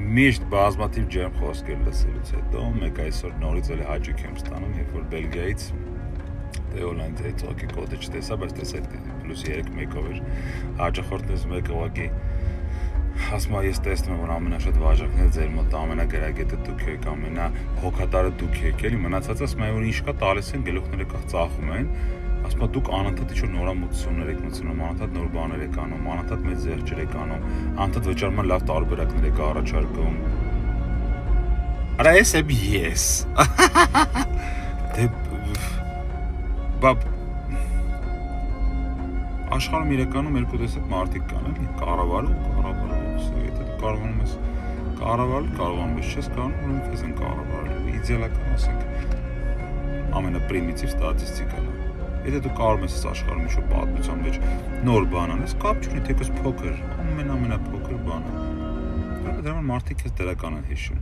Միշտ բազմաթիվ ջերմ խոսքեր լսելուց հետո մեկ այսօր նորից էլի հաճույք եմ ստանում, երբ որ Բելգիայից Հոլանդիայի ծոքի կոդը չտեսա, բայց տեսա +3-1-ով էր հաճախորդներից մեկը ուղղակի ասում է ես տեսնում եմ որ ամենաշատ վարժակները ձեր մոտ ամենագրագետը դուք եք, ամենահոգատարը դուք եք, էլի մնացածը ասում են որ ինչ կա տալիս են գլուխները կախ ծախում են, ասում է դուք անընդհատ ինչ-որ նորամուծություններ եք մտցնում, անընդհատ նոր բաներ եք անում, անընդհատ մեծ զեղչեր եք անում, անընդհատ վճարման լավ տարբերակներ եք առաջարկում։ Արա ես եմ ես։ Դե բա աշխարհում իրականում երկու տեսակ մարդիկ կան, էլի, կառավարող, եթե դու կարողանում ես կառավարել, կարողանում ես, չես կարողանում, ուրեմն քեզ են կառավարելու, իդեալական ասենք ամենապրիմիտիվ ստատիստիկան է։ Եթե դու կարողում ես աշխարհում ինչ-որ պատմության մեջ նոր բան անես, կապ չունի, թեկուզ փոքր, ամենափոքր բանը։ Դրա մարդիկ քեզ դրական են հիշում։